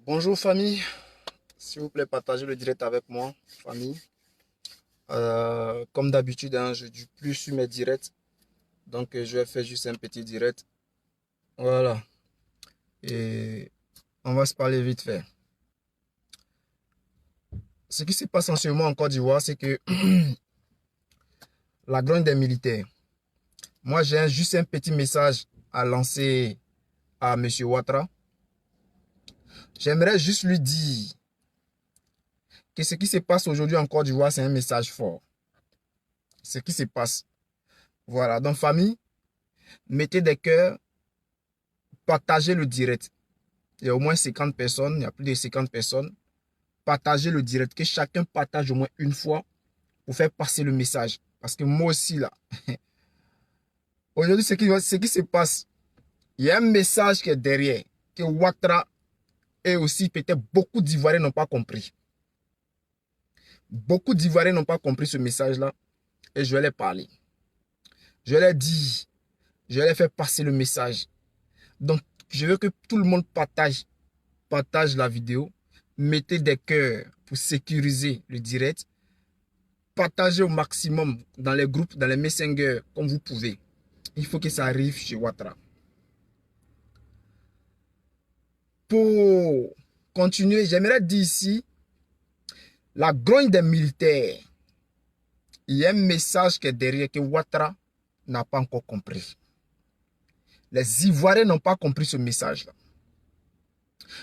Bonjour famille, s'il vous plaît partagez le direct avec moi, famille. Comme d'habitude, hein, je ne dis plus sur mes directs, donc je vais faire juste un petit direct. Voilà, et on va se parler vite fait. Ce qui se passe en ce moment en Côte d'Ivoire, c'est que la grogne des militaires. Moi, j'ai juste un petit message à lancer à Monsieur Ouattara. J'aimerais juste lui dire que ce qui se passe aujourd'hui en Côte d'Ivoire, c'est un message fort. Ce qui se passe. Voilà, donc famille, mettez des cœurs, partagez le direct. Il y a au moins 50 personnes, il y a plus de 50 personnes. Partagez le direct, que chacun partage au moins une fois pour faire passer le message. Parce que moi aussi, là, aujourd'hui, ce qui se passe, il y a un message qui est derrière, que Ouattara et aussi peut-être beaucoup d'Ivoiriens n'ont pas compris. Beaucoup d'Ivoiriens n'ont pas compris ce message-là et je vais les parler. Je vais les dire, je vais les faire passer le message. Donc, je veux que tout le monde partage la vidéo. Mettez des cœurs pour sécuriser le direct. Partagez au maximum dans les groupes, dans les messengers, comme vous pouvez. Il faut que ça arrive chez Ouattara. Pour continuer, j'aimerais dire ici, la grogne des militaires. Il y a un message qui est derrière que Ouattara n'a pas encore compris. Les Ivoiriens n'ont pas compris ce message-là.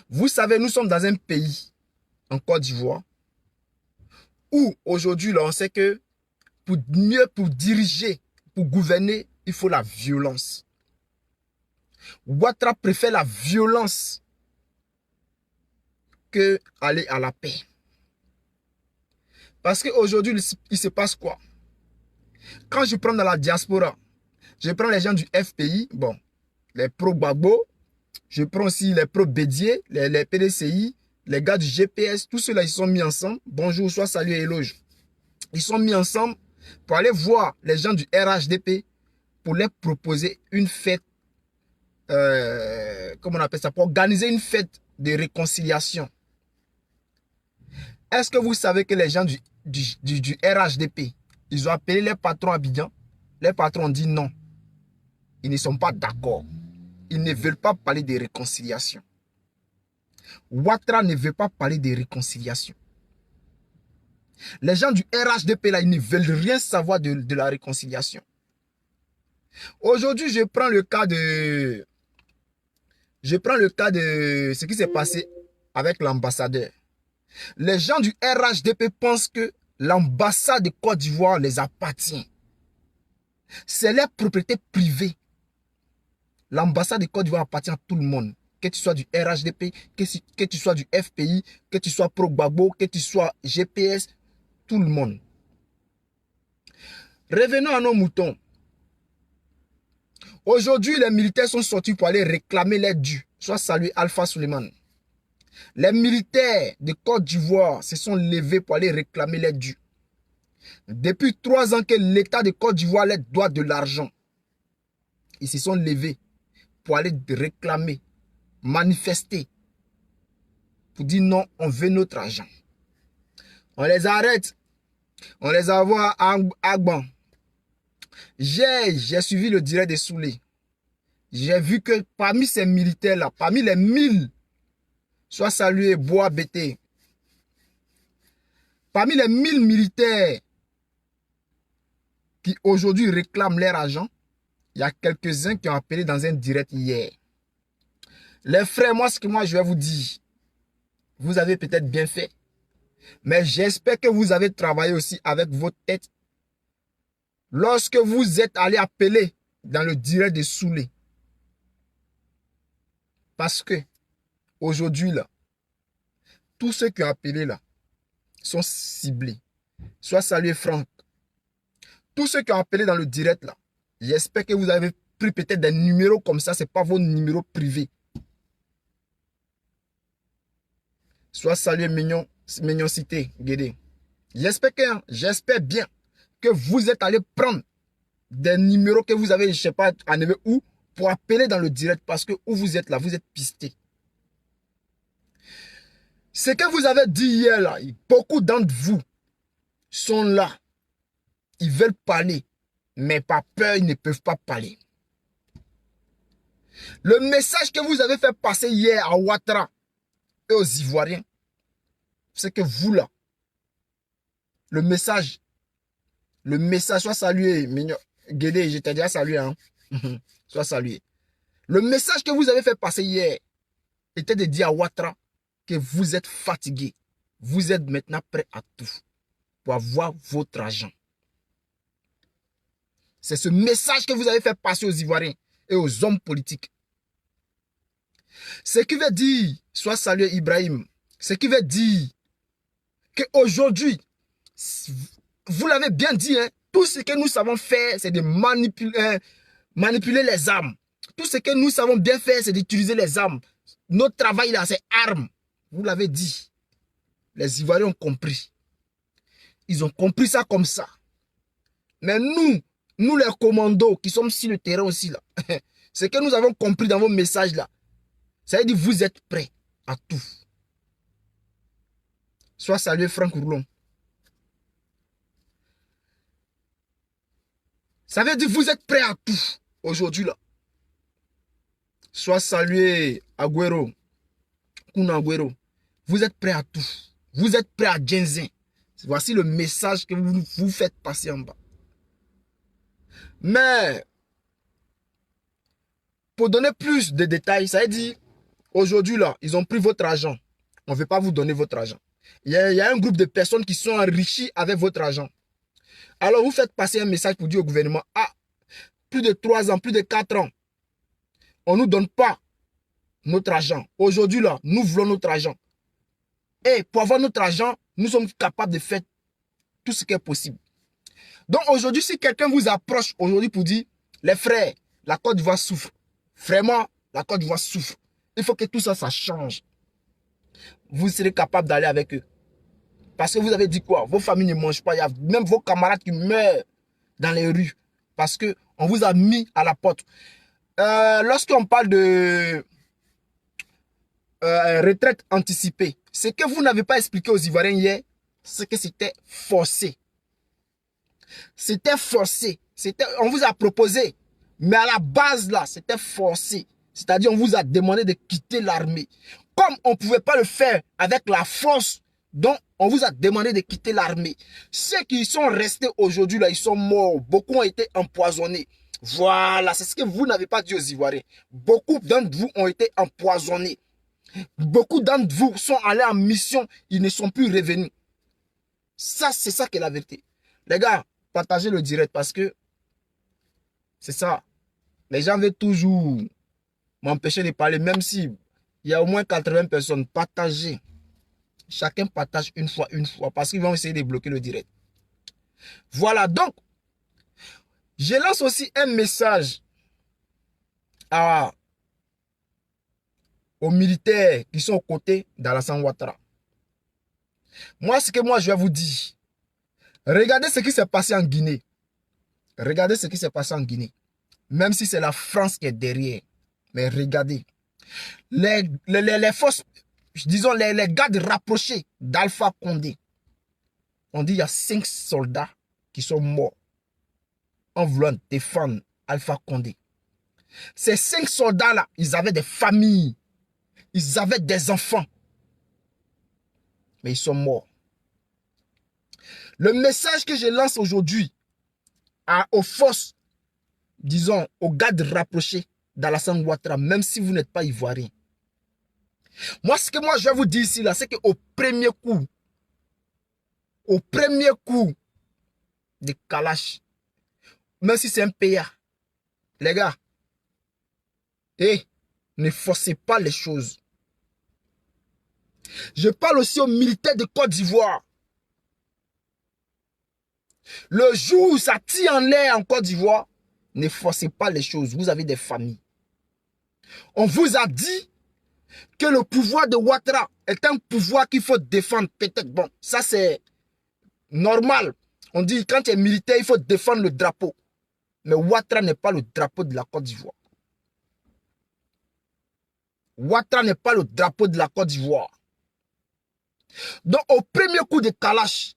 Vous savez, nous sommes dans un pays, en Côte d'Ivoire, où aujourd'hui, on sait que pour diriger, pour gouverner, il faut la violence. Ouattara préfère la violence que aller à la paix. Parce qu'aujourd'hui, il se passe quoi? Quand je prends dans la diaspora, je prends les gens du FPI, bon, les pro-Gbagbo, je prends aussi les pro-Bédier, les PDCI, les gars du GPS, tous ceux-là, ils sont mis ensemble. Bonjour, soit salut et éloge. Ils sont mis ensemble pour aller voir les gens du RHDP pour leur proposer une fête, comment on appelle ça, pour organiser une fête de réconciliation. Est-ce que vous savez que les gens du RHDP, ils ont appelé les patrons à Abidjan? Les patrons ont dit non. Ils ne sont pas d'accord. Ils ne veulent pas parler de réconciliation. Ouattara ne veut pas parler de réconciliation. Les gens du RHDP, là, ils ne veulent rien savoir de la réconciliation. Aujourd'hui, je prends le cas de ce qui s'est passé avec l'ambassadeur. Les gens du RHDP pensent que l'ambassade de Côte d'Ivoire les appartient. C'est leur propriété privée. L'ambassade de Côte d'Ivoire appartient à tout le monde. Que tu sois du RHDP, que tu sois du FPI, que tu sois pro-Gbagbo, que tu sois GPS, tout le monde. Revenons à nos moutons. Aujourd'hui, les militaires sont sortis pour aller réclamer l'aide due. Soit salué Alpha Suleiman. Les militaires de Côte d'Ivoire se sont levés pour aller réclamer l'aide due. Depuis 3 ans que l'État de Côte d'Ivoire leur doit de l'argent. Ils se sont levés pour aller réclamer, manifester, pour dire non, on veut notre argent. On les arrête, on les envoie à Agban. J'ai suivi le direct de Soulé. J'ai vu que parmi ces militaires-là, parmi les 1000, soit salué Bois BT, parmi les 1000 militaires qui aujourd'hui réclament leur argent, il y a quelques-uns qui ont appelé dans un direct hier. Les frères, ce que je vais vous dire, vous avez peut-être bien fait, mais j'espère que vous avez travaillé aussi avec votre tête. Lorsque vous êtes allé appeler dans le direct de Soulé, parce que aujourd'hui, là, tous ceux qui ont appelé là sont ciblés. Soit salué Franck. Tous ceux qui ont appelé dans le direct là, j'espère que vous avez pris peut-être des numéros comme ça, ce n'est pas vos numéros privés. Soit salué Mignon Cité, Guédé. J'espère bien que vous êtes allé prendre des numéros que vous avez, je ne sais pas, à never où, pour appeler dans le direct parce que où vous êtes là, vous êtes pisté. Ce que vous avez dit hier, là, beaucoup d'entre vous sont là. Ils veulent parler, mais par peur, ils ne peuvent pas parler. Le message que vous avez fait passer hier à Ouattara et aux Ivoiriens, c'est que vous là, le message, soit salué, mignon. Guédé, je t'ai déjà salué, hein. Soit salué. Le message que vous avez fait passer hier était de dire à Ouattara que vous êtes fatigué. Vous êtes maintenant prêt à tout pour avoir votre argent. C'est ce message que vous avez fait passer aux Ivoiriens et aux hommes politiques. Ce qui veut dire, soit salué Ibrahim, ce qui veut dire qu'aujourd'hui, vous l'avez bien dit, hein, tout ce que nous savons faire, c'est de manipuler les armes. Tout ce que nous savons bien faire, c'est d'utiliser les armes. Notre travail là, c'est armes. Vous l'avez dit. Les Ivoiriens ont compris. Ils ont compris ça comme ça. Mais nous les commandos qui sommes sur le terrain aussi là, ce que nous avons compris dans vos messages là, ça veut dire que vous êtes prêts à tout. Soit salué Franck Roulon. Ça veut dire que vous êtes prêts à tout aujourd'hui là. Soit salué Agüero, Kun Agüero. Vous êtes prêts à tout. Vous êtes prêts à Genzin. Voici le message que vous faites passer en bas. Mais, pour donner plus de détails, ça veut dire, aujourd'hui là, ils ont pris votre argent. On ne veut pas vous donner votre argent. Il y a un groupe de personnes qui sont enrichies avec votre argent. Alors, vous faites passer un message pour dire au gouvernement, ah, plus de 3 ans, plus de 4 ans, on ne nous donne pas notre argent. Aujourd'hui là, nous voulons notre argent. Et pour avoir notre argent, nous sommes capables de faire tout ce qui est possible. Donc aujourd'hui, si quelqu'un vous approche aujourd'hui pour dire, les frères, la Côte d'Ivoire souffre. Vraiment, la Côte d'Ivoire souffre. Il faut que tout ça, ça change. Vous serez capable d'aller avec eux. Parce que vous avez dit quoi? Vos familles ne mangent pas. Il y a même vos camarades qui meurent dans les rues. Parce qu'on vous a mis à la porte. Lorsqu'on parle de retraite anticipée, ce que vous n'avez pas expliqué aux Ivoiriens hier, c'est que c'était forcé. C'était forcé. On vous a proposé. Mais à la base, là, c'était forcé. C'est-à-dire, on vous a demandé de quitter l'armée. Comme on ne pouvait pas le faire avec la force, donc on vous a demandé de quitter l'armée. Ceux qui sont restés aujourd'hui, là, ils sont morts. Beaucoup ont été empoisonnés. Voilà, c'est ce que vous n'avez pas dit aux Ivoiriens. Beaucoup d'entre vous ont été empoisonnés. Beaucoup d'entre vous sont allés en mission, ils ne sont plus revenus. Ça, c'est ça qui est la vérité. Les gars, partagez le direct parce que c'est ça. Les gens veulent toujours m'empêcher de parler, même si il y a au moins 80 personnes. Partagez. Chacun partage une fois, parce qu'ils vont essayer de bloquer le direct. Voilà, donc, je lance aussi un message aux militaires qui sont aux côtés d'Alassane Ouattara. Moi, ce que je vais vous dire, regardez ce qui s'est passé en Guinée. Regardez ce qui s'est passé en Guinée. Même si c'est la France qui est derrière. Mais regardez. Les forces, disons les gardes rapprochés d'Alpha Condé. On dit qu'il y a 5 soldats qui sont morts en voulant défendre Alpha Condé. Ces 5 soldats-là, ils avaient des familles. Ils avaient des enfants. Mais ils sont morts. Le message que je lance aujourd'hui aux forces, disons, aux gardes rapprochés d'Alassane Ouattara, même si vous n'êtes pas ivoirien. Moi, ce que je vais vous dire ici, là, c'est qu'au premier coup de Kalash, même si c'est un PA, les gars, ne forcez pas les choses. Je parle aussi aux militaires de Côte d'Ivoire. Le jour où ça tire en l'air en Côte d'Ivoire, ne forcez pas les choses. Vous avez des familles. On vous a dit que le pouvoir de Ouattara est un pouvoir qu'il faut défendre. Peut-être, bon, ça c'est normal. On dit quand tu es militaire, il faut défendre le drapeau. Mais Ouattara n'est pas le drapeau de la Côte d'Ivoire. Ouattara n'est pas le drapeau de la Côte d'Ivoire. Donc, au premier coup de Kalash,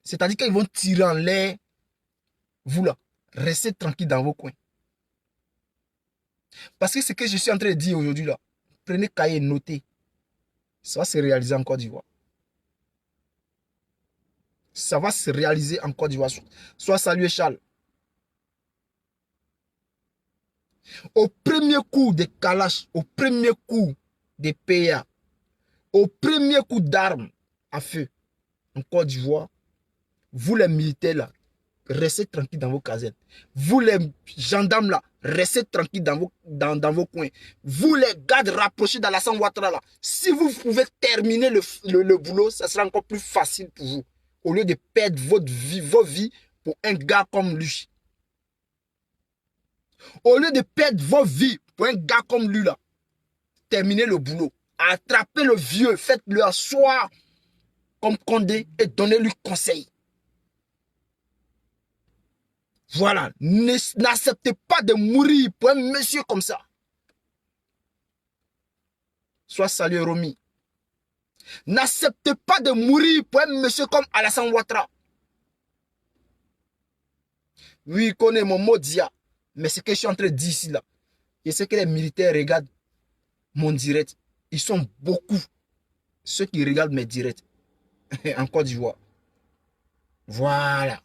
c'est-à-dire qu'ils vont tirer en l'air, vous là, restez tranquille dans vos coins. Parce que ce que je suis en train de dire aujourd'hui là, prenez cahier et notez. Ça va se réaliser en Côte d'Ivoire. Ça va se réaliser en Côte d'Ivoire. Sois salué, Charles. Au premier coup de Kalash, au premier coup de PA, au premier coup d'armes à feu en Côte d'Ivoire, vous les militaires là, restez tranquilles dans vos casernes. Vous les gendarmes là, restez tranquilles dans vos coins. Vous les gardes rapprochés dans la Ouattara là, si vous pouvez terminer le boulot, ça sera encore plus facile pour vous. Au lieu de perdre vos vies pour un gars comme lui. Au lieu de perdre vos vies pour un gars comme lui là, terminez le boulot. Attrapez le vieux, faites-le asseoir comme Condé et donnez-lui conseil. Voilà, n'acceptez pas de mourir pour un monsieur comme ça. Sois salué, Romy. N'acceptez pas de mourir pour un monsieur comme Alassane Ouattara. Oui, il connaît mon mot dia. Mais ce que je suis en train de dire ici, là, je sais que les militaires regardent mon direct. Ils sont beaucoup, ceux qui regardent mes directs en Côte d'Ivoire. Voilà.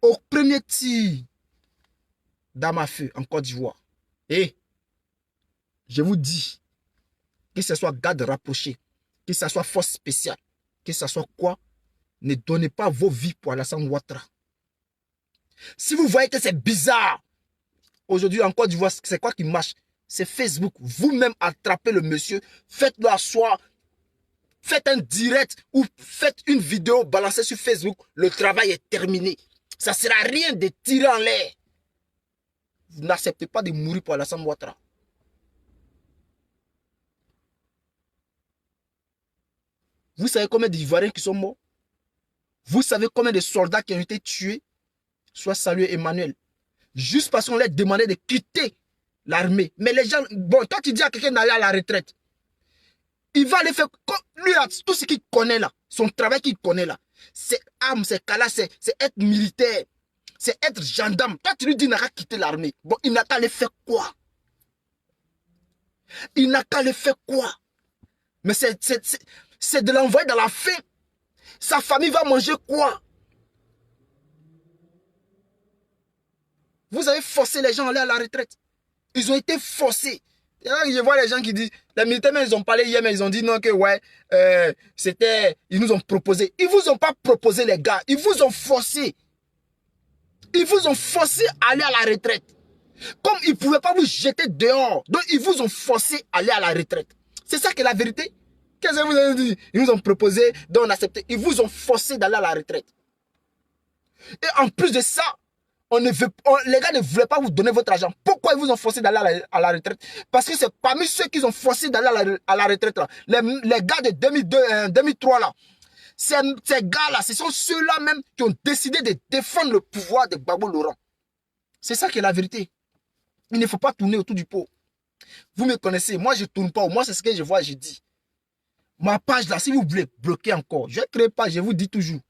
Au premier tir d'arme à feu en Côte d'Ivoire, et je vous dis, que ce soit garde rapproché, que ce soit force spéciale, que ce soit quoi, ne donnez pas vos vies pour Alassane Ouattara. Si vous voyez que c'est bizarre, aujourd'hui en Côte d'Ivoire, c'est quoi qui marche? C'est Facebook. Vous-même attrapez le monsieur, faites-le asseoir, faites un direct ou faites une vidéo balancée sur Facebook. Le travail est terminé. Ça ne sert à rien de tirer en l'air. Vous n'acceptez pas de mourir pour Alassane Ouattara. Vous savez combien d'Ivoiriens qui sont morts? Vous savez combien de soldats qui ont été tués? Soit salué Emmanuel. Juste parce qu'on leur demandait de quitter l'armée. Mais les gens, bon, toi tu dis à quelqu'un d'aller à la retraite. Il va aller faire, lui là, tout ce qu'il connaît là, son travail qu'il connaît là, c'est armes, c'est cala, c'est être militaire, c'est être gendarme. Toi tu lui dis qu'il n'a qu'à quitter l'armée. Bon, il n'a qu'à aller faire quoi? Il n'a qu'à aller faire quoi? Mais c'est de l'envoyer dans la faim. Sa famille va manger quoi? Vous avez forcé les gens à aller à la retraite. Ils ont été forcés. Je vois les gens qui disent, les militaires, ils ont parlé hier, mais ils ont dit non, que ouais, ils nous ont proposé. Ils vous ont pas proposé, les gars. Ils vous ont forcé. Ils vous ont forcé à aller à la retraite. Comme ils ne pouvaient pas vous jeter dehors. Donc, ils vous ont forcé à aller à la retraite. C'est ça qui est la vérité. Qu'est-ce que vous avez dit? Ils nous ont proposé, donc on a accepté. Ils vous ont forcé d'aller à la retraite. Et en plus de ça, les gars ne voulaient pas vous donner votre argent. Pourquoi ils vous ont forcé d'aller à la retraite? Parce que c'est parmi ceux qui ont forcé d'aller à la retraite, là, les gars de 2002, 2003, là, ces gars-là, ce sont ceux-là même qui ont décidé de défendre le pouvoir de Gbagbo Laurent. C'est ça qui est la vérité. Il ne faut pas tourner autour du pot. Vous me connaissez, moi je ne tourne pas. Moi c'est ce que je vois, je dis. Ma page là, si vous voulez bloquer encore, je vais créer pas, je vous dis toujours.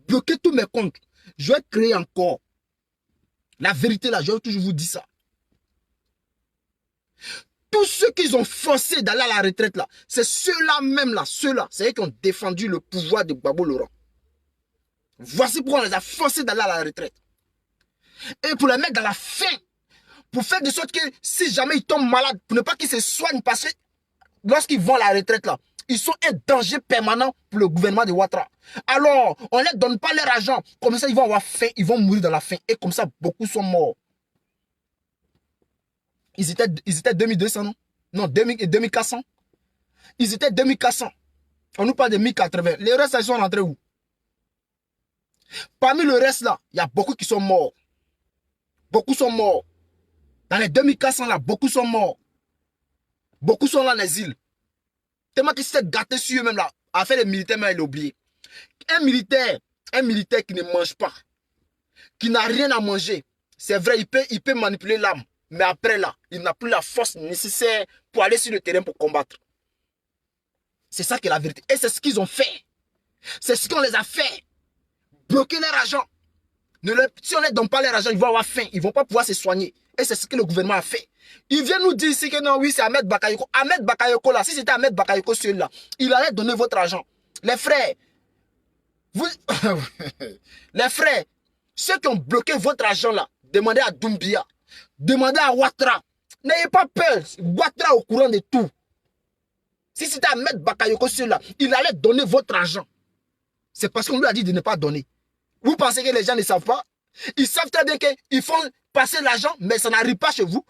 Bloquez tous mes comptes. Je vais créer encore. La vérité là, je vais toujours vous dire ça. Tous ceux qui ont forcé d'aller à la retraite là, c'est ceux-là même là, ceux-là, c'est eux qui ont défendu le pouvoir de Gbagbo Laurent. Voici pourquoi on les a forcés d'aller à la retraite. Et pour les mettre dans la faim, pour faire de sorte que si jamais ils tombent malades, pour ne pas qu'ils se soignent, parce que lorsqu'ils vont à la retraite là, ils sont un danger permanent pour le gouvernement de Ouattara. Alors, on ne leur donne pas leur argent. Comme ça, ils vont avoir faim, ils vont mourir dans la faim. Et comme ça, beaucoup sont morts. Ils étaient 2200, non? Non, 2400. Ils étaient 2400. On nous parle de 1080. Les restes, ils sont rentrés où? Parmi le reste là, il y a beaucoup qui sont morts. Beaucoup sont morts. Dans les 2400 là, beaucoup sont morts. Beaucoup sont là dans les îles. Tellement qu'ils s'étaient gâtés sur eux-mêmes là. À faire les militaires, mais il a oublié. Un militaire qui ne mange pas, qui n'a rien à manger, c'est vrai, il peut manipuler l'âme. Mais après là, il n'a plus la force nécessaire pour aller sur le terrain pour combattre. C'est ça qui est la vérité. Et c'est ce qu'ils ont fait. C'est ce qu'on les a fait. Bloquer leur argent. Si on ne leur donne pas leur argent, ils vont avoir faim. Ils ne vont pas pouvoir se soigner. Et c'est ce que le gouvernement a fait. Il vient nous dire ici que non, oui, c'est Ahmed Bakayoko. Ahmed Bakayoko là, si c'était Ahmed Bakayoko celui-là, il allait donner votre argent. Les frères, vous... les frères, ceux qui ont bloqué votre argent là, demandez à Doumbia, demandez à Ouattara. N'ayez pas peur. Ouattara est au courant de tout. Si c'était Ahmed Bakayoko celui-là, il allait donner votre argent. C'est parce qu'on lui a dit de ne pas donner. Vous pensez que les gens ne savent pas? Ils savent très bien qu'ils font passer l'argent, mais ça n'arrive pas chez vous.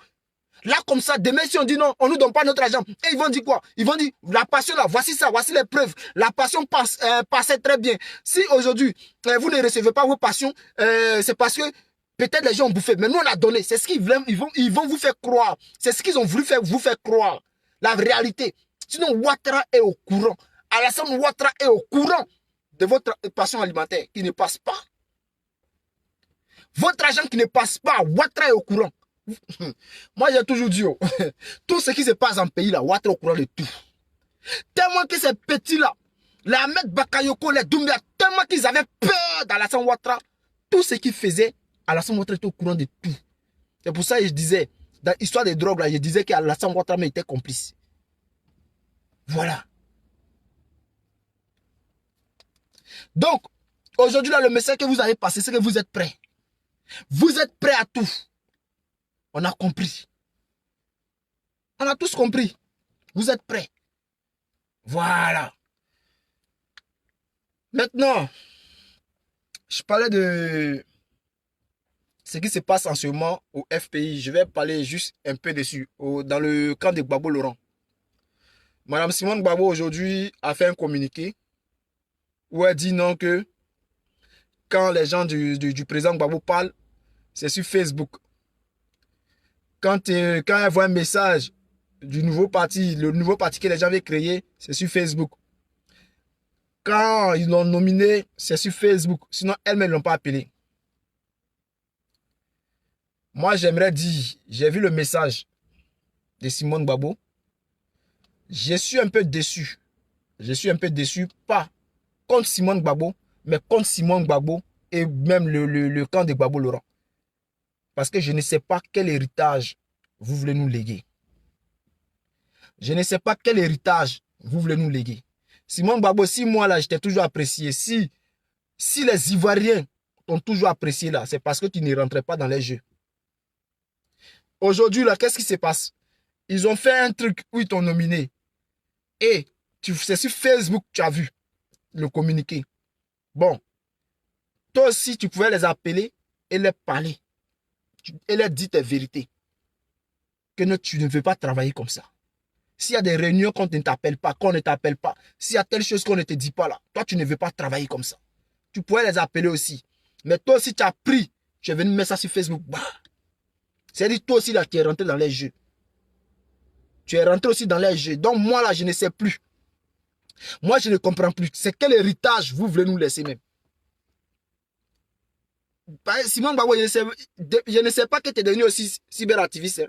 Là, comme ça, demain, si on dit non, on ne nous donne pas notre argent. Et ils vont dire quoi? Ils vont dire, la passion là, voici ça, voici les preuves. La passion passait très bien. Si aujourd'hui, vous ne recevez pas vos passions, c'est parce que peut-être les gens ont bouffé. Mais nous, on a donné. C'est ce qu'ils veulent, ils vont vous faire croire. C'est ce qu'ils ont voulu vous faire croire. La réalité. Sinon, Ouattara est au courant. Alassane Ouattara est au courant de votre passion alimentaire qui ne passe pas. Votre argent qui ne passe pas, Ouattara est au courant. Moi, j'ai toujours dit, oh, tout ce qui se passe en pays, là, Ouattara est au courant de tout. Tellement que ces petits-là, les Ahmed Bakayoko, les Doumbia, tellement qu'ils avaient peur d'Alassane Ouattara, tout ce qu'ils faisaient, Alassane Ouattara était au courant de tout. C'est pour ça que je disais, dans l'histoire des drogues, là, je disais qu'Alassane Ouattara était complice. Voilà. Donc, aujourd'hui, là, le message que vous allez passer, c'est que vous êtes prêts. Vous êtes prêts à tout. On a compris. On a tous compris. Vous êtes prêts. Voilà. Maintenant, je parlais de ce qui se passe en ce moment au FPI. Je vais parler juste un peu dessus. Dans le camp de Gbagbo Laurent. Madame Simone Gbagbo aujourd'hui a fait un communiqué où elle dit non que quand les gens du président Gbagbo parlent, c'est sur Facebook. Quand elle voit un message du nouveau parti, le nouveau parti que les gens avaient créé, c'est sur Facebook. Quand ils l'ont nominé, c'est sur Facebook. Sinon, elles-mêmes ne l'ont pas appelé. Moi, j'aimerais dire, j'ai vu le message de Simone Gbagbo. Je suis un peu déçu. Je suis un peu déçu, pas contre Simone Gbagbo, mais contre Simone Gbagbo et même le camp de Gbagbo Laurent. Parce que je ne sais pas quel héritage vous voulez nous léguer. Je ne sais pas quel héritage vous voulez nous léguer. Simone Gbagbo, si moi là, je t'ai toujours apprécié, si les Ivoiriens t'ont toujours apprécié là, c'est parce que tu ne rentrais pas dans les jeux. Aujourd'hui là, qu'est-ce qui se passe? Ils ont fait un truc où ils t'ont nominé. Et c'est sur Facebook que tu as vu le communiqué. Bon, toi aussi, tu pouvais les appeler et les parler. Et leur dire tes vérités. Que tu ne veux pas travailler comme ça. S'il y a des réunions qu'on ne t'appelle pas, qu'on ne t'appelle pas, s'il y a telle chose qu'on ne te dit pas là, toi, tu ne veux pas travailler comme ça. Tu pourrais les appeler aussi. Mais toi aussi, tu as pris, tu es venu mettre ça sur Facebook. Bah. C'est-à-dire, toi aussi, là, tu es rentré dans les jeux. Tu es rentré aussi dans les jeux. Donc, moi, là, je ne sais plus. Moi, je ne comprends plus. C'est quel héritage vous voulez nous laisser même? Simone Gbagbo, je ne sais pas que tu es devenu aussi cyberactiviste. Hein.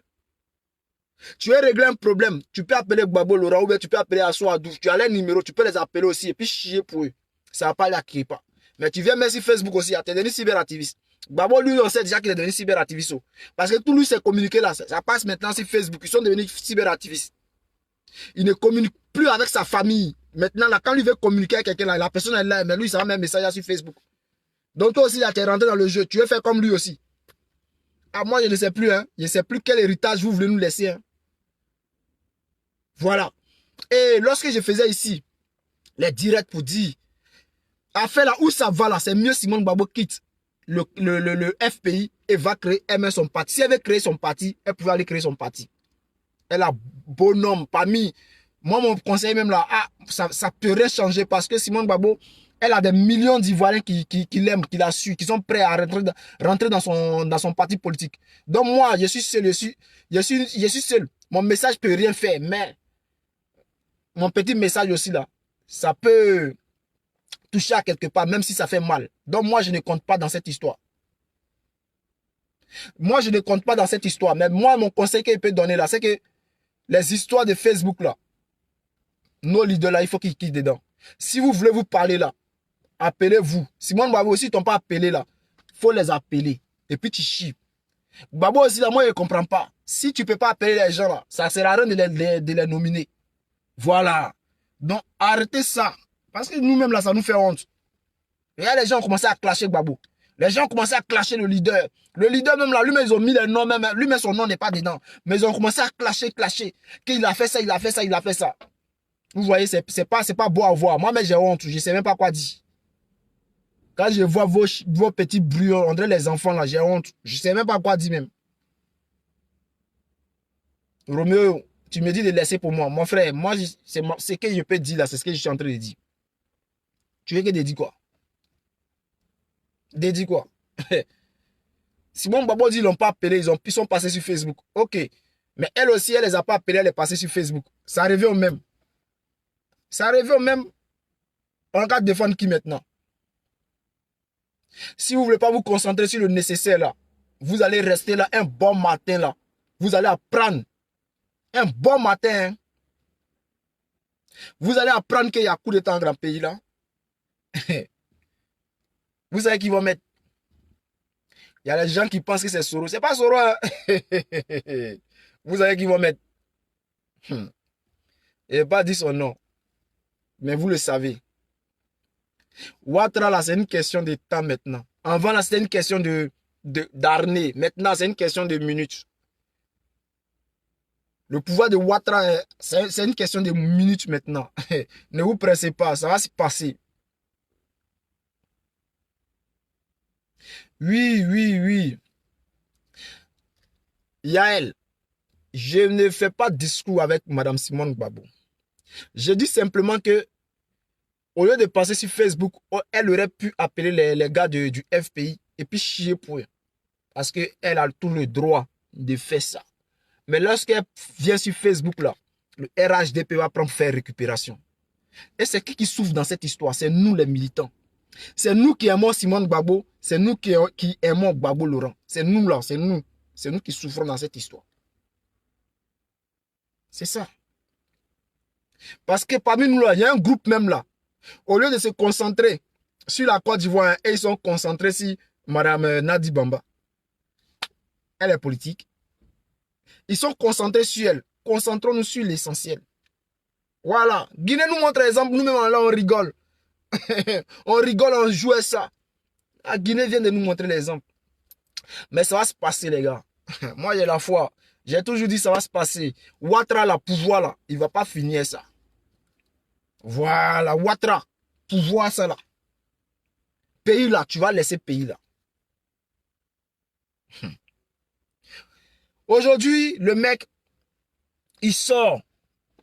Tu as réglé un problème. Tu peux appeler Gbagbo Laurent ou bien tu peux appeler Assoadou. Tu as les numéros, tu peux les appeler aussi et puis chier pour eux. Ça ne va pas les pas. Mais tu viens mettre sur Facebook aussi. Tu es devenu cyberactiviste. Gbagbo, lui, on sait déjà qu'il est devenu cyberactiviste. Parce que tout lui, c'est communiqué là. Ça passe maintenant sur Facebook. Ils sont devenus cyberactivistes. Il ne communique plus avec sa famille. Maintenant, là, quand lui veut communiquer avec quelqu'un, là, la personne est là, mais lui, ça va mettre un message sur Facebook. Donc, toi aussi, là, tu es rentré dans le jeu. Tu veux faire comme lui aussi. Ah, moi, je ne sais plus. Hein. Je ne sais plus quel héritage vous voulez nous laisser. Hein. Voilà. Et lorsque je faisais ici les directs pour dire, afin là où ça va là, c'est mieux Simone Gbagbo quitte le FPI et va créer elle-même son parti. Si elle veut créer son parti, elle pouvait aller créer son parti. Elle a bonhomme parmi. Moi, mon conseil même là, ça peut rien changer parce que Simone Gbagbo, elle a des millions d'Ivoiriens qui l'aiment, qui la suivent, qui sont prêts à rentrer dans son parti politique. Donc moi, je suis seul, je suis seul. Mon message peut rien faire, mais mon petit message aussi là, ça peut toucher à quelque part, même si ça fait mal. Donc moi, je ne compte pas dans cette histoire. Moi, je ne compte pas dans cette histoire. Mais moi, mon conseil qu'il peut donner là, c'est que les histoires de Facebook là, nos leaders là, il faut qu'ils quittent dedans. Si vous voulez vous parler là, appelez-vous. Simone Babo aussi, ils t'ont pas appelé là. Il faut les appeler. Et puis tu chies. Babo aussi, là, moi, je ne comprends pas. Si tu ne peux pas appeler les gens là, ça ne sert à rien de les nominer. Voilà. Donc, arrêtez ça. Parce que nous-mêmes là, ça nous fait honte. Et là, les gens ont commencé à clasher Babo. Les gens ont commencé à clasher le leader. Le leader même là, lui-même, ils ont mis les noms, même, lui-même, son nom n'est pas dedans. Mais ils ont commencé à clasher. Qu'il a fait ça, il a fait ça, il a fait ça. Vous voyez, c'est pas beau à voir. Moi-même, j'ai honte. Je ne sais même pas quoi dire. Quand je vois vos petits bruyants, on dirait les enfants là, j'ai honte. Je ne sais même pas quoi dire même. Roméo, tu me dis de laisser pour moi. Mon frère, moi, c'est ce que je peux dire là, c'est ce que je suis en train de dire. Tu veux que je dise quoi? De dire quoi? Simon Babo dit ils l'ont pas appelé, ils sont passés sur Facebook. Ok. Mais elle aussi, elle les a pas appelés, elle est passée sur Facebook. Ça revient au même. Ça revient au même. On va défendre qui maintenant? Si vous ne voulez pas vous concentrer sur le nécessaire là, vous allez rester là un bon matin là. Vous allez apprendre. Un bon matin. Hein. Vous allez apprendre qu'il y a coup d'état en grand pays là. Vous savez qui vont mettre. Il y a les gens qui pensent que c'est Soro. C'est pas Soro. Hein. Vous savez qui vont mettre. Je n'ai pas dit son nom. Mais vous le savez. Ouattara là, c'est une question de temps maintenant. Avant là, c'était une question d'arnée. Maintenant, c'est une question de minutes. Le pouvoir de Ouattara, c'est une question de minutes maintenant. Ne vous pressez pas, ça va se passer. Oui, oui, oui. Yael, je ne fais pas de discours avec Mme Simone Gbagbo. Je dis simplement que, au lieu de passer sur Facebook, elle aurait pu appeler les gars du FPI et puis chier pour eux. Parce qu'elle a tout le droit de faire ça. Mais lorsqu'elle vient sur Facebook, là, le RHDP va prendre faire récupération. Et c'est qui souffre dans cette histoire? C'est nous les militants. C'est nous qui aimons Simone Gbagbo. C'est nous qui aimons Gbagbo Laurent. C'est nous là, c'est nous. C'est nous qui souffrons dans cette histoire. C'est ça. Parce que parmi nous là, il y a un groupe même là. Au lieu de se concentrer sur la Côte d'Ivoire, hein, ils sont concentrés sur Mme Nadi Bamba. Elle est politique. Ils sont concentrés sur elle. Concentrons-nous sur l'essentiel. Voilà. Guinée nous montre l'exemple. Nous-mêmes, là, on rigole. On rigole, on joue à ça. La Guinée vient de nous montrer l'exemple. Mais ça va se passer, les gars. Moi, j'ai la foi. J'ai toujours dit ça va se passer. Ouattara, la pouvoir, là, il ne va pas finir ça. Voilà, Ouattara, pouvoir, ça, là. Pays, là, tu vas laisser pays, là. Aujourd'hui, le mec, il sort.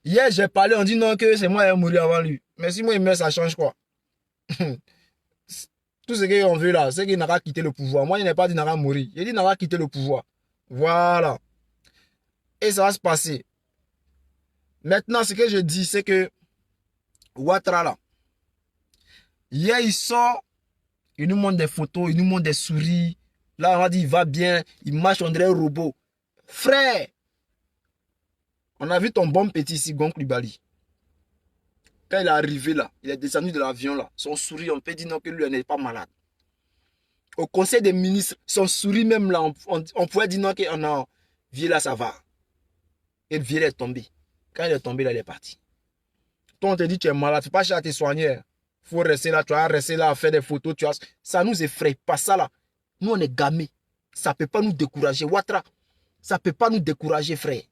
Hier, j'ai parlé, on dit non, que c'est moi qui ai mouru avant lui. Mais si moi, il meurt, ça change quoi? Tout ce qu'ils ont vu là, c'est qu'il n'a pas quitté le pouvoir. Moi, il n'a pas dit qu'il n'a pas mourir. Il dit qu'il n'a pas quitté le pouvoir. Voilà. Et ça va se passer. Maintenant, ce que je dis, c'est que Ouattara là, hier, il sort, il nous montre des photos, il nous montre des souris. Là, on va dire, il va bien, il marche, on dirait un robot. Frère, on a vu ton bon petit ici, Gon Coulibaly. Quand il est arrivé là, il est descendu de l'avion là, son sourire, on peut dire non que lui n'est pas malade. Au conseil des ministres, son sourire même là, on pouvait dire non que non, vieux là ça va. Et le vieux est tombé. Quand il est tombé là, il est parti. Toi on te dit tu es malade, tu ne peux pas chercher à te soigner. Il faut rester là, tu vas rester là à faire des photos. Ça nous effraie pas ça là. Nous on est gamés. Ça ne peut pas nous décourager. Ouattara, ça ne peut pas nous décourager frère.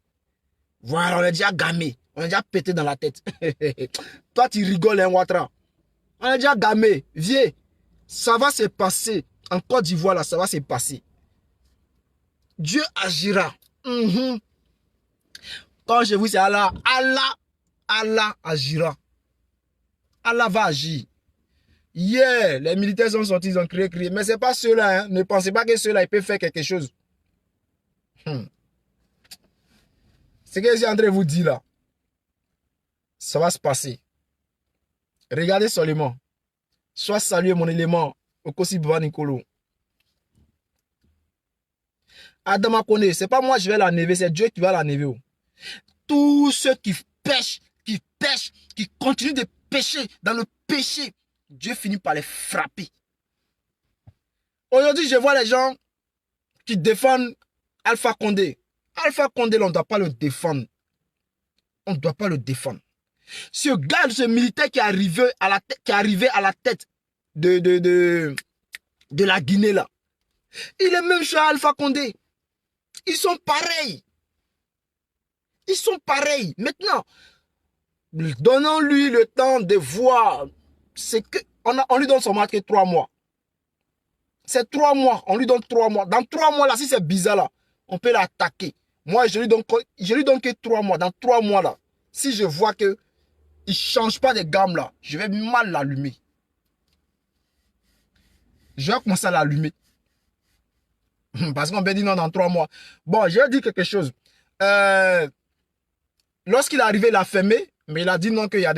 Voilà, on est déjà gamé. On est déjà pété dans la tête. Toi, tu rigoles, hein, Ouattara. On est déjà gamé. Viens. Ça va se passer. En Côte d'Ivoire, là, ça va se passer. Dieu agira. Quand je vous dis Allah, Allah agira. Allah va agir. Hier, les militaires sont sortis, ils ont crié. Mais ce n'est pas ceux-là. Hein. Ne pensez pas que ceux-là, ils peuvent faire quelque chose. Ce que j'ai en train de vous dire là, ça va se passer. Regardez seulement. Soit saluer mon élément, Okosi Baba Nicolo. Adama Kone, c'est pas moi je vais l'enlever, c'est Dieu qui va l'enlever. Oh. Tous ceux qui pêchent, qui continuent de pécher dans le péché, Dieu finit par les frapper. Aujourd'hui, je vois les gens qui défendent Alpha Condé. Alpha Condé, là, on ne doit pas le défendre. On ne doit pas le défendre. Ce gars, ce militaire qui est arrivé à la tête de la Guinée, là, il est même chez Alpha Condé. Ils sont pareils. Ils sont pareils. Maintenant, donnons-lui le temps de voir. C'est que on lui donne son marque 3 mois. C'est 3 mois. On lui donne 3 mois. Dans 3 mois, là, si c'est bizarre, là, on peut l'attaquer. Moi, je lui donne que 3 mois. Dans 3 mois, là, si je vois que il ne change pas de gamme, là, je vais mal l'allumer. Je vais commencer à l'allumer. Parce qu'on peut dire non dans 3 mois. Bon, je vais dire quelque chose. Lorsqu'il est arrivé, il a fermé. Mais il a dit non, qu'il y a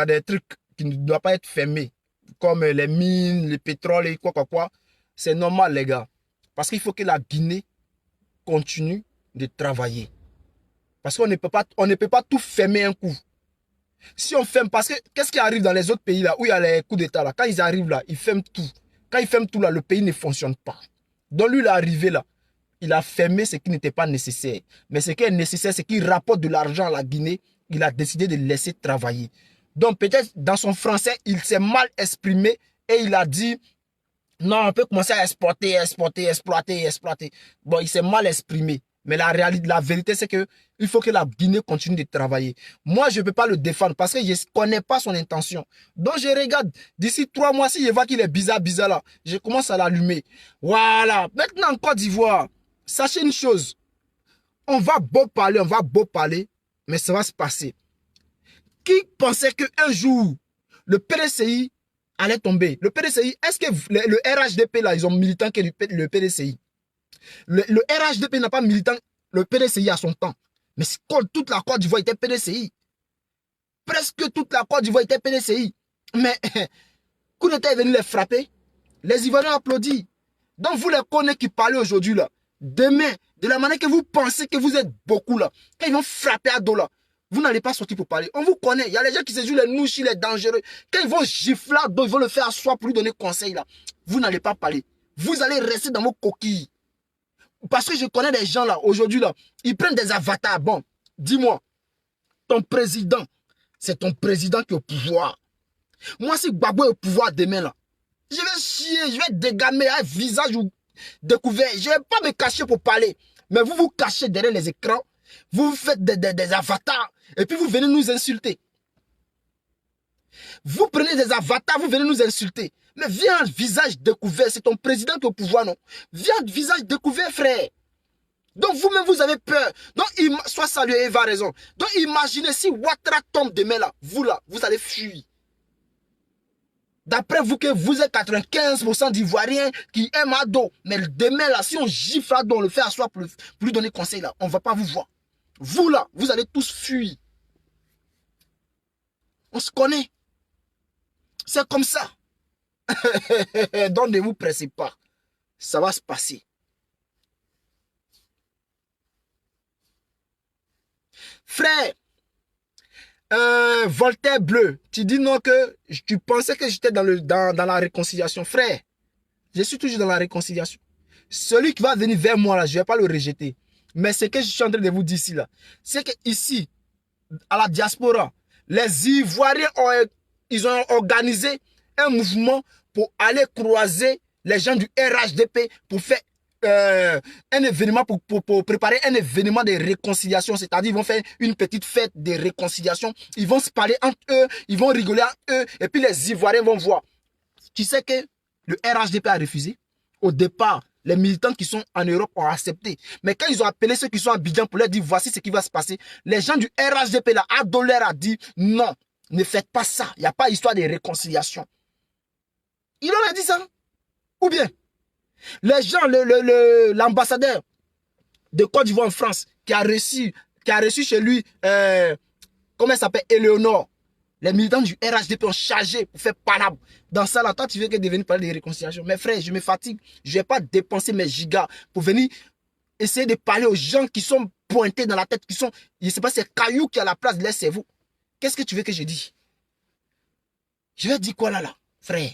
des trucs qui ne doivent pas être fermés. Comme les mines, le pétrole et quoi. C'est normal, les gars. Parce qu'il faut que la Guinée continue de travailler. Parce qu'on ne peut pas tout fermer un coup. Si on ferme, parce que qu'est-ce qui arrive dans les autres pays là, où il y a les coups d'État là, quand ils arrivent là, ils ferment tout. Quand ils ferment tout là, le pays ne fonctionne pas. Donc lui, il est arrivé là, il a fermé ce qui n'était pas nécessaire. Mais ce qui est nécessaire, c'est qu'il rapporte de l'argent à la Guinée. Il a décidé de laisser travailler. Donc peut-être dans son français, il s'est mal exprimé et il a dit, non, on peut commencer à exporter, exploiter. Bon, il s'est mal exprimé. Mais la réalité, la vérité, c'est que il faut que la Guinée continue de travailler. Moi, je ne peux pas le défendre parce que je ne connais pas son intention. Donc, je regarde. D'ici 3 mois, si je vois qu'il est bizarre là, je commence à l'allumer. Voilà. Maintenant, en Côte d'Ivoire, sachez une chose. On va beau parler, mais ça va se passer. Qui pensait qu'un jour, le PDCI allait tomber? Le PDCI, est-ce que le RHDP, là, ils ont militant que le PDCI? Le RHDP n'a pas militant le PDCI à son temps. Mais toute la Côte d'Ivoire était PDCI. Presque toute la Côte d'Ivoire était PDCI. Mais coup d'État est venu les frapper. Les Ivoiriens applaudissent. Donc vous les connaissez qui parlent aujourd'hui là. Demain, de la manière que vous pensez que vous êtes beaucoup là, quand ils vont frapper à dos là, vous n'allez pas sortir pour parler. On vous connaît. Il y a les gens qui se jouent les nouchis, les dangereux. Quand ils vont gifler à dos, ils vont le faire asseoir pour lui donner conseil là. Vous n'allez pas parler. Vous allez rester dans vos coquilles. Parce que je connais des gens là, aujourd'hui là, ils prennent des avatars. Bon, dis-moi, ton président, c'est ton président qui est au pouvoir. Moi, si Gbagbo est au pouvoir demain là, je vais chier, je vais dégamer un visage découvert. Je ne vais pas me cacher pour parler. Mais vous vous cachez derrière les écrans, vous faites des avatars et puis vous venez nous insulter. Vous prenez des avatars, vous venez nous insulter. Mais viens visage découvert, c'est ton président qui est au pouvoir, non? Viens visage découvert, frère. Donc vous-même, vous avez peur. Donc, soit salué, Eva a raison. Donc imaginez si Ouattara tombe demain là, vous allez fuir. D'après vous que vous êtes 95% d'Ivoiriens qui aiment Ado. Mais demain là, si on gifle Ado, on le fait asseoir pour lui donner conseil là, on ne va pas vous voir. Vous là, vous allez tous fuir. On se connaît. C'est comme ça. Donc ne vous pressez pas. Ça va se passer. Frère, Voltaire bleu, tu dis non que tu pensais que j'étais dans la réconciliation. Frère, je suis toujours dans la réconciliation. Celui qui va venir vers moi là, je ne vais pas le rejeter. Mais ce que je suis en train de vous dire ici là, c'est que ici, à la diaspora, les Ivoiriens ils ont organisé un mouvement pour aller croiser les gens du RHDP pour faire un événement, pour préparer un événement de réconciliation. C'est-à-dire ils vont faire une petite fête de réconciliation. Ils vont se parler entre eux, ils vont rigoler entre eux et puis les Ivoiriens vont voir. Tu sais que le RHDP a refusé. Au départ, les militants qui sont en Europe ont accepté. Mais quand ils ont appelé ceux qui sont à Abidjan pour leur dire voici ce qui va se passer, les gens du RHDP là, Adolère a dit non, ne faites pas ça. Il n'y a pas histoire de réconciliation. Il en a dit ça. Ou bien, les gens, l'ambassadeur de Côte d'Ivoire en France qui a reçu chez lui, comment elle s'appelle, Éléonore. Les militants du RHDP ont chargé pour faire palabre. Dans ça, là, toi, tu veux que devenir parler de réconciliation. Mais frère, je me fatigue. Je ne vais pas dépenser mes gigas pour venir essayez de parler aux gens qui sont pointés dans la tête, qui sont, je ne sais pas, c'est cailloux qui a la place de leur cerveau. Qu'est-ce que tu veux que je dise? Je vais dire quoi là, frère?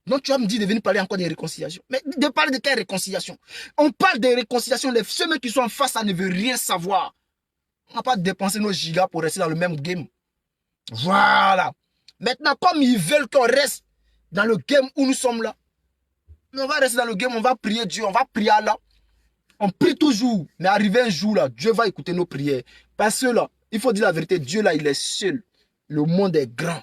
Donc tu vas me dire de venir parler encore des réconciliations. Mais de parler de quelle réconciliation? On parle de réconciliation, ceux qui sont en face, ça ne veut rien savoir. On n'a pas dépensé nos gigas pour rester dans le même game. Voilà. Maintenant, comme ils veulent qu'on reste dans le game où nous sommes là, on va rester dans le game, on va prier Dieu, on va prier Allah. On prie toujours, mais arrivé un jour là, Dieu va écouter nos prières. Parce que là, il faut dire la vérité, Dieu là, il est seul. Le monde est grand.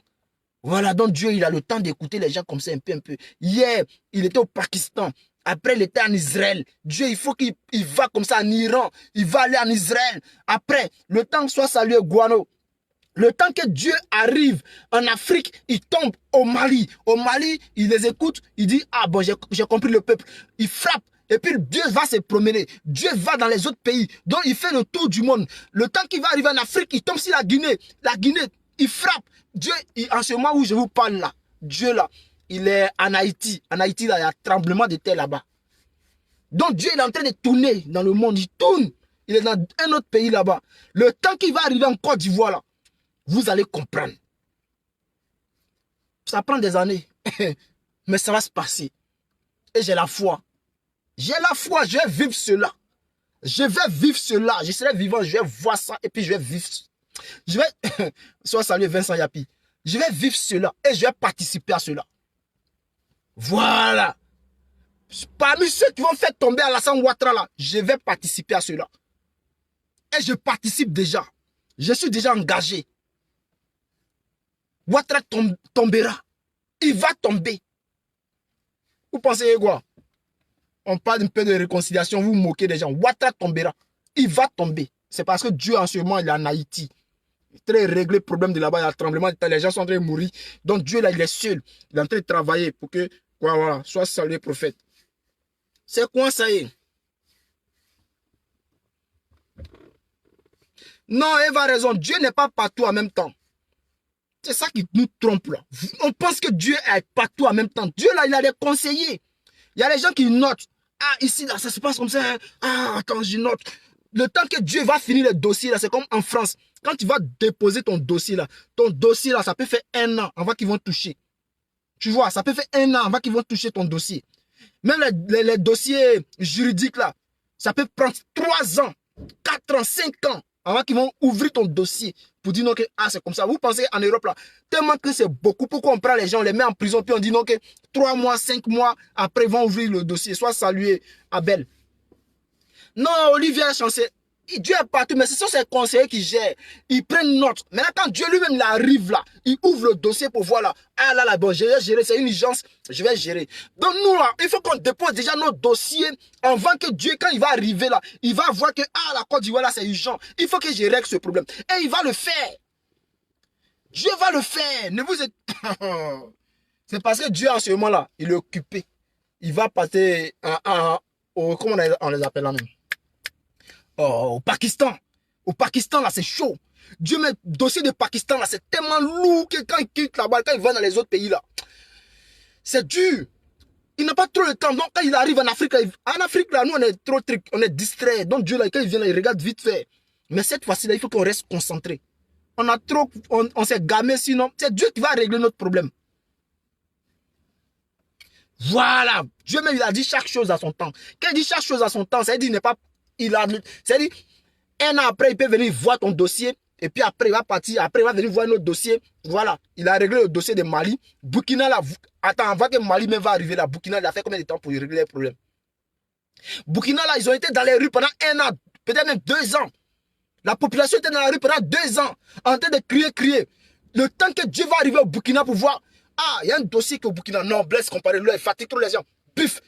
Voilà, donc Dieu, il a le temps d'écouter les gens comme ça un peu. Hier, il était au Pakistan. Après, il était en Israël. Dieu, il faut qu'il va comme ça en Iran. Il va aller en Israël. Après, le temps que soit salué Guano. Le temps que Dieu arrive en Afrique, il tombe au Mali. Au Mali, il les écoute. Il dit, ah bon, j'ai compris le peuple. Il frappe. Et puis Dieu va se promener. Dieu va dans les autres pays. Donc il fait le tour du monde. Le temps qu'il va arriver en Afrique, il tombe sur la Guinée. La Guinée, il frappe. Dieu, en ce moment où je vous parle là, Dieu là, il est en Haïti. En Haïti, là, il y a un tremblement de terre là-bas. Donc Dieu il est en train de tourner dans le monde. Il tourne. Il est dans un autre pays là-bas. Le temps qu'il va arriver en Côte d'Ivoire là, vous allez comprendre. Ça prend des années. Mais ça va se passer. Et j'ai la foi. J'ai la foi. Je vais vivre cela. Je vais vivre cela. Je serai vivant. Je vais voir ça. Et puis je vais vivre. Je vais... Soit salué Vincent Yapi. Je vais vivre cela. Et je vais participer à cela. Voilà. Parmi ceux qui vont faire tomber Alassane Ouattara là, je vais participer à cela. Et je participe déjà. Je suis déjà engagé. Ouattara tombera. Il va tomber. Vous pensez quoi? On parle un peu de réconciliation, vous moquez des gens. Ouattara tombera. Il va tomber. C'est parce que Dieu en ce moment, il est en Haïti. Il est en train de régler le problème de là-bas. Il y a un tremblement de terre. Les gens sont en train de mourir. Donc Dieu là, il est seul. Il est en train de travailler pour que, voilà, soit salué prophète. C'est quoi ça y est? Non, Eve a raison. Dieu n'est pas partout en même temps. C'est ça qui nous trompe là. On pense que Dieu est partout en même temps. Dieu là, il a des conseillers. Il y a des gens qui notent. Ah, ici, là, ça se passe comme ça. Hein. Ah, attends, je note. Le temps que Dieu va finir le dossier là, c'est comme en France. Quand tu vas déposer ton dossier là, ça peut faire 1 an avant qu'ils vont toucher. Tu vois, ça peut faire 1 an avant qu'ils vont toucher ton dossier. Même les dossiers juridiques là, ça peut prendre 3 ans, 4 ans, 5 ans avant qu'ils vont ouvrir ton dossier pour dire non que ah, c'est comme ça. Vous pensez en Europe là, tellement que c'est beaucoup, pourquoi on prend les gens, on les met en prison, puis on dit non que 3 mois, 5 mois après ils vont ouvrir le dossier. Soit saluer Abel. Non, Olivier a chancé. Dieu est partout, mais ce sont ses conseillers qui gèrent. Ils prennent note. Maintenant, quand Dieu lui-même il arrive là, il ouvre le dossier pour voir là. Ah là, bon, je vais gérer, c'est une urgence, je vais gérer. Donc nous là, il faut qu'on dépose déjà nos dossiers avant que Dieu, quand il va arriver là, il va voir que ah, la Côte d'Ivoire là, c'est urgent. Il faut que je règle ce problème. Et il va le faire. Dieu va le faire. Ne vous êtes... C'est parce que Dieu en ce moment là, il est occupé. Il va passer comment on les appelle là même? Au Pakistan. Au Pakistan, là, c'est chaud. Dieu, mais le dossier de Pakistan, là, c'est tellement lourd que quand il quitte là-bas, quand il va dans les autres pays, là, c'est dur. Il n'a pas trop le temps. Donc, quand il arrive en Afrique, là, nous, on est trop truc, on est distrait. Donc, Dieu, là, quand il vient là, il regarde vite fait. Mais cette fois-ci, là, il faut qu'on reste concentré. On a trop, on s'est gamé, sinon, c'est Dieu qui va régler notre problème. Voilà. Dieu même, il a dit chaque chose à son temps. Quand il dit chaque chose à son temps, ça veut dire qu'il n'est pas... C'est-à-dire, 1 an après, il peut venir voir ton dossier. Et puis après, il va partir. Après, il va venir voir notre dossier. Voilà. Il a réglé le dossier de Mali. Burkina, là. Attends, avant que Mali même va arriver là, Burkina, il a fait combien de temps pour régler les problèmes? Burkina, là, ils ont été dans les rues pendant 1 an. Peut-être même 2 ans. La population était dans la rue pendant 2 ans. En train de crier. Le temps que Dieu va arriver au Burkina pour voir. Ah, il y a un dossier que au Burkina, non, blesse comparé, là, il fatigue trop les gens. Bif.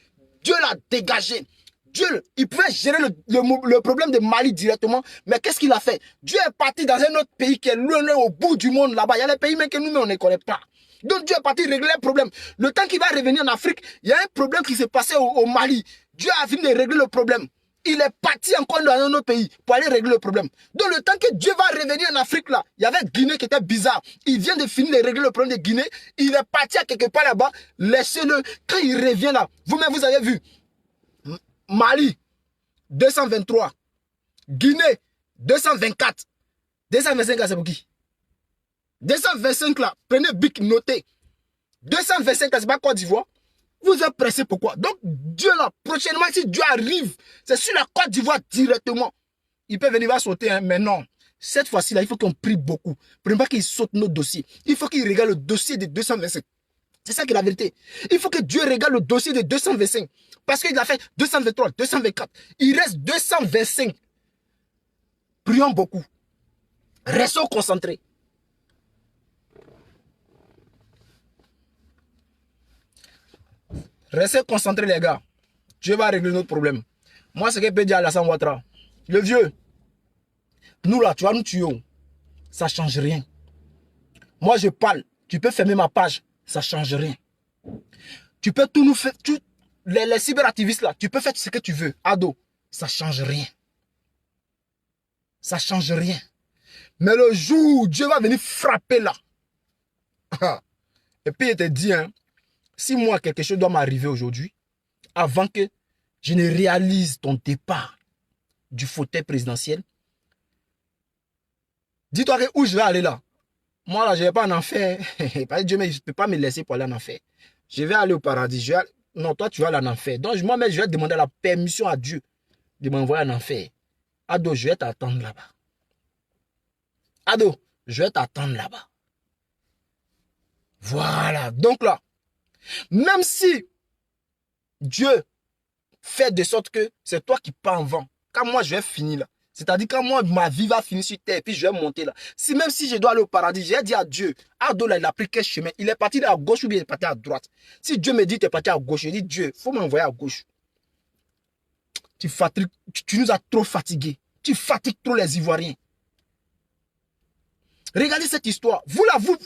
Dieu l'a dégagé. Dieu, il pouvait gérer le problème de Mali directement, mais qu'est-ce qu'il a fait? Dieu est parti dans un autre pays qui est loin, au bout du monde là-bas. Il y a des pays même que nous, on ne connaît pas. Donc Dieu est parti régler le problème. Le temps qu'il va revenir en Afrique, il y a un problème qui s'est passé au Mali. Dieu a fini de régler le problème. Il est parti encore dans un autre pays pour aller régler le problème. Donc le temps que Dieu va revenir en Afrique là, il y avait Guinée qui était bizarre. Il vient de finir de régler le problème de Guinée. Il est parti à quelque part là-bas. Laissez-le. Quand il revient là, vous-même vous avez vu. Mali, 223. Guinée, 224. 225 là, c'est pour qui? 225 là, prenez bic, notez. 225 là, c'est pas Côte d'Ivoire. Vous êtes pressé pourquoi? Donc, Dieu là, prochainement, si Dieu arrive, c'est sur la Côte d'Ivoire directement. Il peut venir, va sauter, hein, mais non. Cette fois-ci là, il faut qu'on prie beaucoup. Prenez pas qu'il saute nos dossiers. Il faut qu'il regarde le dossier de 225. C'est ça qui est la vérité. Il faut que Dieu regarde le dossier de 225. Parce qu'il a fait 223, 224. Il reste 225. Prions beaucoup. Restons concentrés. Restez concentrés, les gars. Dieu va régler notre problème. Moi, ce que je peux dire à Alassane Ouattara, le vieux, nous là, tu vas nous tuer. Ça ne change rien. Moi, je parle. Tu peux fermer ma page. Ça ne change rien. Tu peux tout nous faire. Les cyberactivistes là, tu peux faire ce que tu veux. Ado, ça ne change rien. Ça ne change rien. Mais le jour où Dieu va venir frapper là. Et puis il te dit, hein, si moi quelque chose doit m'arriver aujourd'hui, avant que je ne réalise ton départ du fauteuil présidentiel, dis-toi que où je vais aller là. Moi là, je ne vais pas en enfer. Parce que Dieu ne peut pas me laisser pour aller en enfer. Je vais aller au paradis. Non, toi tu vas aller en enfer. Donc moi-même, je vais demander la permission à Dieu de m'envoyer en enfer. Ado, je vais t'attendre là-bas. Ado, je vais t'attendre là-bas. Voilà. Donc là, même si Dieu fait de sorte que c'est toi qui pars en vent, quand moi je vais finir là, c'est-à-dire quand moi ma vie va finir sur terre et puis je vais monter là, même si je dois aller au paradis, j'ai dit à Dieu, Ado là, il a pris quel chemin? Il est parti à gauche ou bien il est parti à droite? Si Dieu me dit tu es parti à gauche, je dis Dieu, il faut m'envoyer à gauche. Tu nous as trop fatigués. Tu fatigues trop les Ivoiriens. Regardez cette histoire. Vous là, vous,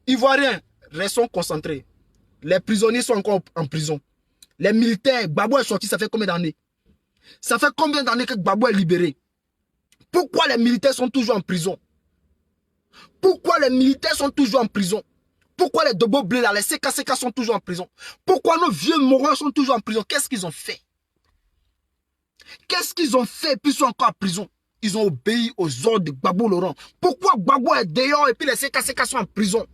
Ivoiriens, restons concentrés. Les prisonniers sont encore en prison. Les militaires, Gbagbo est sorti, ça fait combien d'années? Ça fait combien d'années que Gbagbo est libéré? Pourquoi les militaires sont toujours en prison? Pourquoi les militaires sont toujours en prison? Pourquoi les Dobo Blé, les CKCK sont toujours en prison? Pourquoi nos vieux morts sont toujours en prison? Qu'est-ce qu'ils ont fait? Qu'est-ce qu'ils ont fait et puis ils sont encore en prison? Ils ont obéi aux ordres de Gbagbo Laurent. Pourquoi Gbagbo est dehors et puis les CKCK sont en prison?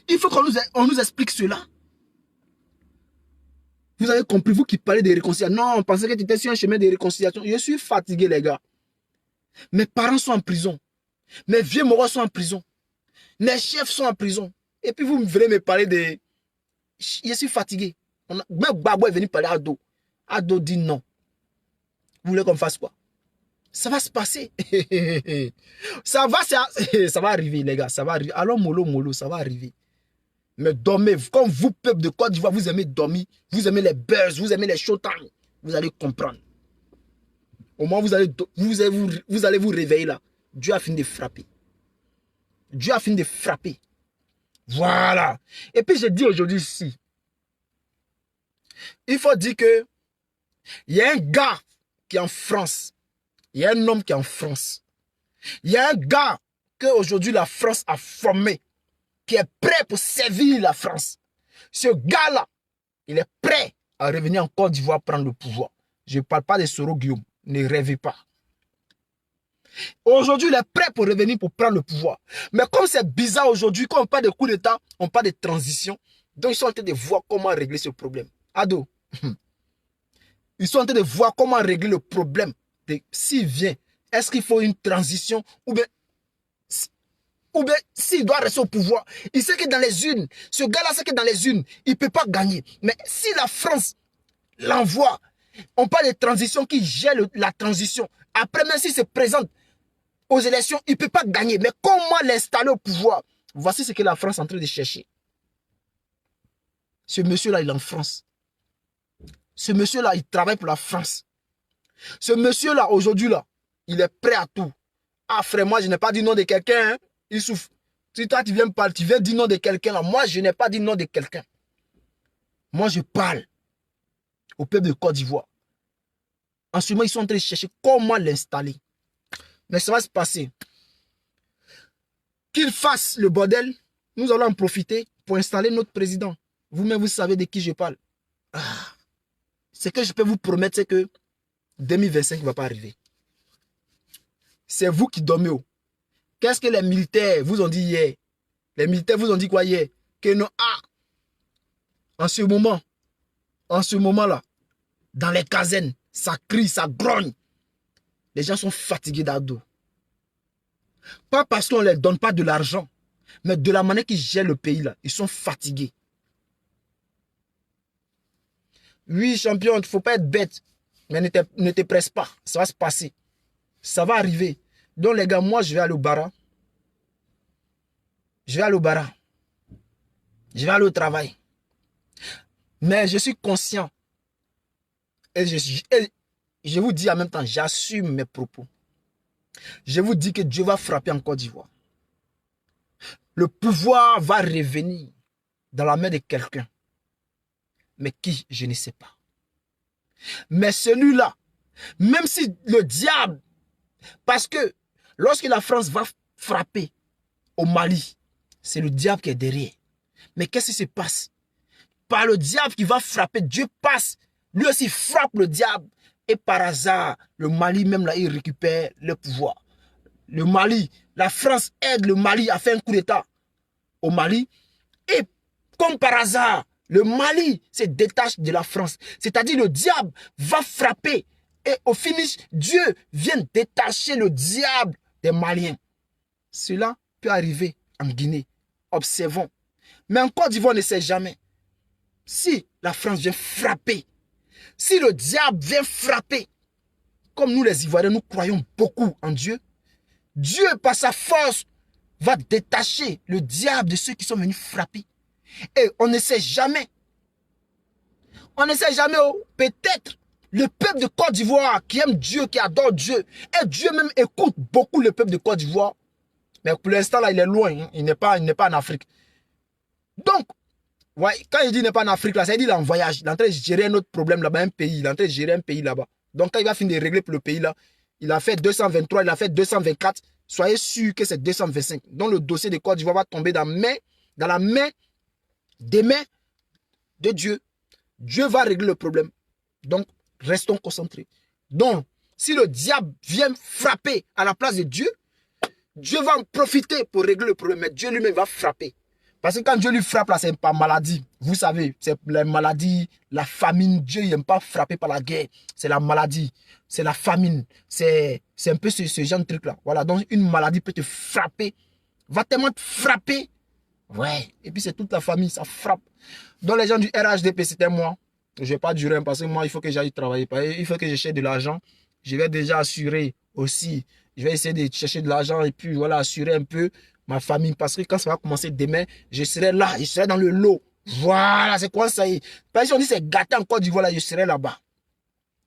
Il faut qu'on nous explique cela. Vous avez compris, vous qui parlez de réconciliation. Non, on pensait que tu étais sur un chemin de réconciliation. Je suis fatigué, les gars. Mes parents sont en prison. Mes vieux morts sont en prison. Mes chefs sont en prison. Et puis vous venez me parler de... Je suis fatigué. Même Gbagbo est venu parler à Ado. Ado dit non. Vous voulez qu'on fasse quoi? Ça va se passer. ça va arriver, les gars. Ça va arriver. Alors, mollo, ça va arriver. Mais dormez, comme vous, peuple de Côte d'Ivoire, vous aimez dormir, vous aimez les buzz, vous aimez les showtime, vous allez comprendre. Au moins, vous allez vous réveiller là. Dieu a fini de frapper. Dieu a fini de frapper. Voilà. Et puis, je dis aujourd'hui ici, il faut dire que il y a un gars qui est en France. Il y a un homme qui est en France. Il y a un gars qu'aujourd'hui la France a formé, qui est prêt pour servir la France. Ce gars-là, il est prêt à revenir en Côte d'Ivoire prendre le pouvoir. Je ne parle pas de Soro Guillaume. Ne rêvez pas. Aujourd'hui, il est prêt pour revenir pour prendre le pouvoir. Mais comme c'est bizarre aujourd'hui, quand on parle de coup d'État, on parle de transition. Donc, ils sont en train de voir comment régler ce problème. Ado, ils sont en train de voir comment régler le problème. S'il vient, est-ce qu'il faut une transition ou bien s'il doit rester au pouvoir, il sait que dans les urnes, ce gars-là sait que dans les urnes, il ne peut pas gagner. Mais si la France l'envoie, on parle de transition qui gère la transition. Après, même s'il se présente aux élections, il ne peut pas gagner. Mais comment l'installer au pouvoir? Voici ce que la France est en train de chercher. Ce monsieur-là, il est en France. Ce monsieur-là, il travaille pour la France. Ce monsieur-là, aujourd'hui, là, il est prêt à tout. Ah, frère, moi, je n'ai pas dit non de quelqu'un, hein. Il souffre. Si toi, tu viens me parler, tu viens dire non de quelqu'un, là. Moi, je n'ai pas dit non de quelqu'un. Moi, je parle au peuple de Côte d'Ivoire. En ce moment, ils sont en train de chercher comment l'installer. Mais ça va se passer. Qu'il fasse le bordel, nous allons en profiter pour installer notre président. Vous-même, vous savez de qui je parle. Ah. Ce que je peux vous promettre, c'est que 2025 ne va pas arriver. C'est vous qui dormez. Qu'est-ce que les militaires vous ont dit hier? Les militaires vous ont dit quoi hier? Que non, en ce moment-là, dans les casernes, ça crie, ça grogne. Les gens sont fatigués d'ado. Pas parce qu'on ne leur donne pas de l'argent, mais de la manière qu'ils gèrent le pays là. Ils sont fatigués. Oui, champion, il ne faut pas être bête. Mais ne te presse pas. Ça va se passer. Ça va arriver. Donc les gars, moi je vais aller au bara. Je vais aller au bara. Je vais aller au travail. Mais je suis conscient. Et je vous dis en même temps, j'assume mes propos. Je vous dis que Dieu va frapper en Côte d'Ivoire. Le pouvoir va revenir dans la main de quelqu'un. Mais qui, je ne sais pas. Mais celui-là, même si le diable, parce que lorsque la France va frapper au Mali, c'est le diable qui est derrière. Mais qu'est-ce qui se passe? Par le diable qui va frapper, Dieu passe, lui aussi frappe le diable. Et par hasard, le Mali même là, il récupère le pouvoir. Le Mali, la France aide le Mali à faire un coup d'État au Mali. Et comme par hasard, le Mali se détache de la France. C'est-à-dire le diable va frapper. Et au finish, Dieu vient détacher le diable des Maliens. Cela peut arriver en Guinée. Observons. Mais en Côte d'Ivoire, on ne sait jamais. Si la France vient frapper, si le diable vient frapper, comme nous les Ivoiriens, nous croyons beaucoup en Dieu, Dieu par sa force va détacher le diable de ceux qui sont venus frapper. Et on ne sait jamais. On ne sait jamais. Peut-être le peuple de Côte d'Ivoire qui aime Dieu, qui adore Dieu, et Dieu même écoute beaucoup le peuple de Côte d'Ivoire. Mais pour l'instant, là, il est loin. Hein. Il n'est pas en Afrique. Donc, ouais, quand il dit il n'est pas en Afrique, là, ça veut dire qu'il est en voyage. Il est en train de gérer un autre problème là-bas, un pays. Il est en train de gérer un pays là-bas. Donc, quand il va finir de régler pour le pays là, il a fait 223, il a fait 224. Soyez sûr que c'est 225. Donc, le dossier de Côte d'Ivoire va tomber dans la main des mains de Dieu. Dieu va régler le problème. Donc, restons concentrés. Donc, si le diable vient frapper à la place de Dieu, Dieu va en profiter pour régler le problème. Mais Dieu lui-même va frapper. Parce que quand Dieu lui frappe, là, c'est pas maladie. Vous savez, c'est la maladie, la famine. Dieu n'aime pas frapper par la guerre. C'est la maladie, c'est la famine. C'est un peu ce genre de truc-là. Voilà, donc une maladie peut te frapper. Va tellement te frapper. Ouais, et puis c'est toute la famille, ça frappe. Donc les gens du RHDP, c'était moi. Je ne vais pas durer parce que moi, il faut que j'aille travailler. Il faut que je cherche de l'argent. Je vais déjà assurer aussi. Je vais essayer de chercher de l'argent et puis voilà, assurer un peu ma famille. Parce que quand ça va commencer demain, je serai là, je serai dans le lot. Voilà, c'est quoi ça y est. Parce que si on dit c'est gâté en Côte d'Ivoire, je serai là-bas.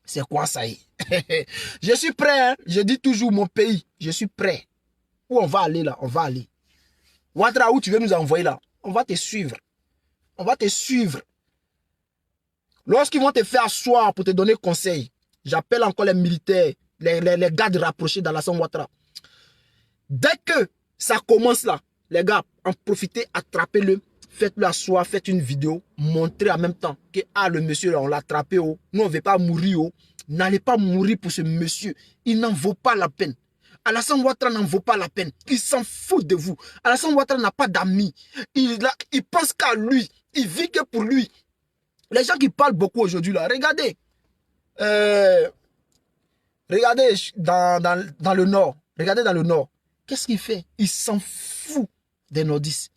C'est quoi ça y est. Je suis prêt, hein? Je dis toujours mon pays, je suis prêt. Où on va aller là, on va aller. Ouattara, où tu veux nous envoyer là, on va te suivre. On va te suivre. Lorsqu'ils vont te faire asseoir pour te donner conseil, j'appelle encore les militaires, les gars de rapprocher d'Alassane Ouattara. Dès que ça commence là, les gars, en profitez, attrapez-le, faites-le asseoir, faites une vidéo, montrez en même temps que le monsieur là, on l'a attrapé. Nous, on ne veut pas mourir. N'allez pas mourir pour ce monsieur. Il n'en vaut pas la peine. Alassane Ouattara n'en vaut pas la peine. Il s'en fout de vous. Alassane Ouattara n'a pas d'amis. Il pense qu'à lui. Il vit que pour lui. Les gens qui parlent beaucoup aujourd'hui là, regardez. Regardez dans le nord. Regardez dans le nord. Qu'est-ce qu'il fait? Il s'en fout des nordistes.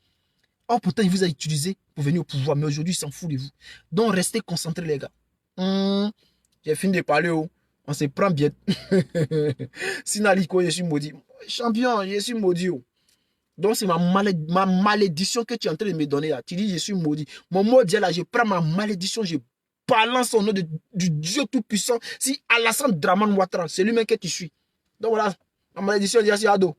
Or pourtant, il vous a utilisé pour venir au pouvoir. Mais aujourd'hui, il s'en fout de vous. Donc, restez concentrés, les gars. J'ai fini de parler. On se prend bien. Sinaliko, je suis maudit. Champion, je suis maudit. Donc, c'est ma malédiction que tu es en train de me donner là. Tu dis, je suis maudit. Mon mot dit là, je prends ma malédiction, je balance au nom du Dieu Tout-Puissant. Si Alassane Draman Ouattara, c'est lui-même que tu suis. Donc voilà, ma malédiction dit à Ado.